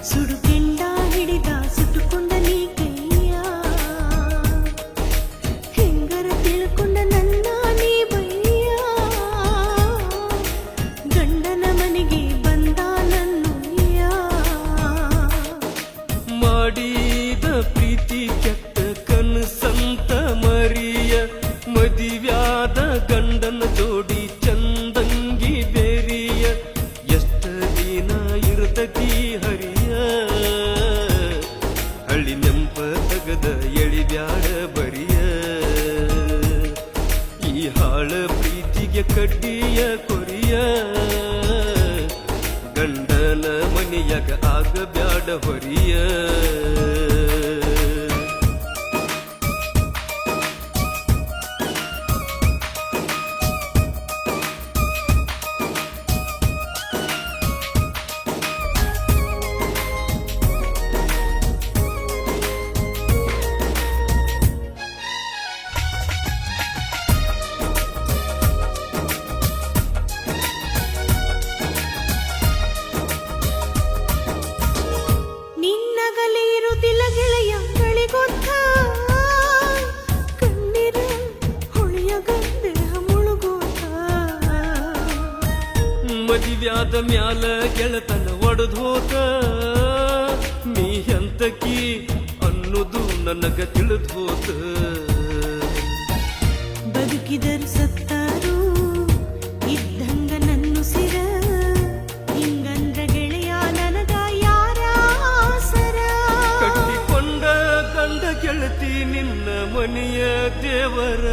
ಸುಡು ಕೆಂಡ ಹಿಡಿದ ಸುಟ್ಟುಕೊಂಡ ನೀ ಕೈಯ ಹೆಂಗರ ತಿಳ್ಕೊಂಡ ನನ್ನ ನೀ ಬಯ್ಯ ಗಂಡನ ಮನೆಗೆ ಬಂದ ನನ್ನಯ್ಯ ಮಾಡಿದ ಪ್ರೀತಿ ಕೆಟ್ಟ ಕನಸಂತ ಮರಿಯ ಮದಿವ್ಯಾದ ಗಂಡನ ಜೋಡಿ ಚಂದಂಗಿ ಬೇರಿಯ ಎಷ್ಟ ದಿನ ಇರತಕಿ ಹರಿಯ ಹಳ್ಳಿ ನೆಂಪ ತಗದ ಎಳಿಬ್ಯಾಡ ಬರಿಯ ಈ ಹಾಳ ಪ್ರೀತಿಗೆ ಕಡ್ಡಿಯ ಕೊರಿಯ ಗಂಡನ ಮನೆಯಾಗ ಆಗಬ್ಯಾಡ ಹೊರಿಯ ನಿನ್ನಗಲಿರುವುದಿಲ್ಲ ಗೆಳೆಯ ಗಳಿಗೊತ್ತ ಕಣ್ಣೀರ ಹೊಳೆಯಾಗ ದೇಹ ಮುಳುಗೋತ ಮದಿವ್ಯಾದ ಮ್ಯಾಲ ಗೆಳತನ ಒಡದೋತ ನೀ ಎಂತಕಿ ಅನ್ನೋದು ನನಗ ತಿಳಿದೋತ ಬದುಕಿದರು ಸತ್ತಾರು ಇದ್ದಂಗ ನನ್ನು ಸಿರ ಹಿಂಗಂದ್ರ ಗೆಳೆಯ ನನಗ ಯಾರ ಸರ ಕಟ್ಟಿಕೊಂಡ ಗಂಡ ಗೆಳತಿ ನಿನ್ನ ಮನೆಯ ದೇವರ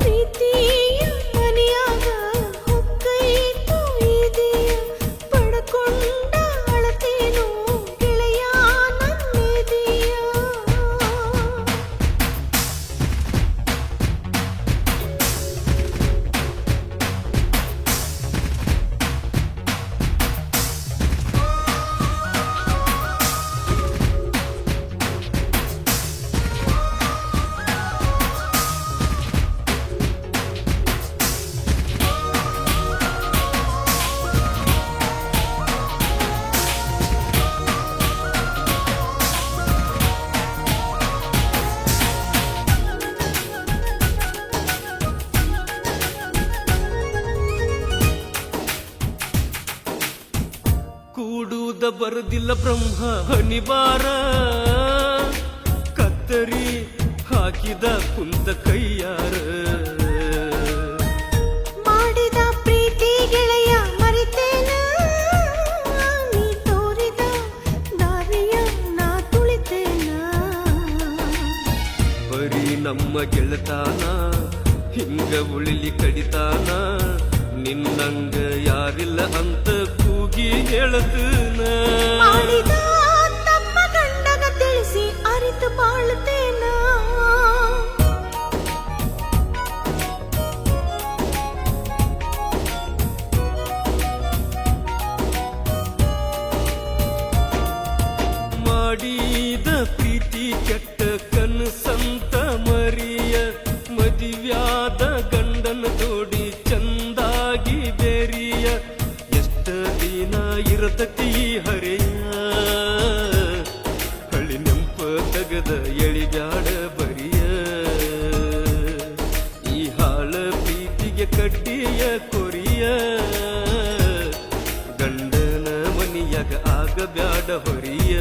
ಪ್ರೀತಿಯ ಮನೆಯಾಗ ಹೊಕ್ಕೈತು ಇದೆಯ ಪಡ್ಕೊಂಡ ಅಳತೇನು ಗೆಳೆಯ ನನ್ನೆದೆಯ ಕೂಡುವುದ ಬರದಿಲ್ಲ ಬ್ರಹ್ಮ ಹನಿಬಾರ ಕತ್ತರಿ ಹಾಕಿದ ಕುಂತ ಕೈಯಾರ ಮಾಡಿದ ಪ್ರೀತಿ ಗೆಳೆಯ ಮರಿತೇನ ನೀ ತೋರಿದ ದಾರಿಯ ನಾ ತುಳಿತೇನ ಬರೀ ನಮ್ಮ ಗೆಳತಾನ ಹಿಂಗ ಉಳಿಲಿ ಕಡಿತಾನ ನಿನ್ನಂಗ ಯಾರಿಲ್ಲ ಅಂತ ಕೂಗಿ ಹೇಳತನ ಮಾಡಿದ ತಮ್ಮ ಗಂಡಗ ತಿಳಿಸಿ ಅರಿತು ಬಾಳುತ್ತೇನ ಮಾಡಿದ ಪ್ರೀತಿ ಕೆಟ್ಟ ಕನಸಂತ ಮರಿಯ ಮದಿವ್ಯಾದ ಗಂಡನ ಜೋಡಿ ಚಂದಾಗಿ ಬೇರಿಯ ಎಷ್ಟ ದಿನ ಇರತಕಿ ಹರೆಯ ಹಳ್ಳಿ ನೆಂಪ ತಗದ ಎಳಿಬ್ಯಾಡ ಬರಿಯ ಈ ಹಾಳ ಪ್ರೀತಿಗೆ ಕಡ್ಡಿಯ ಕೊರಿಯ ಗಂಡನ ಮನೆಯಾಗ ಆಗಬ್ಯಾಡ ಹೊರಿಯ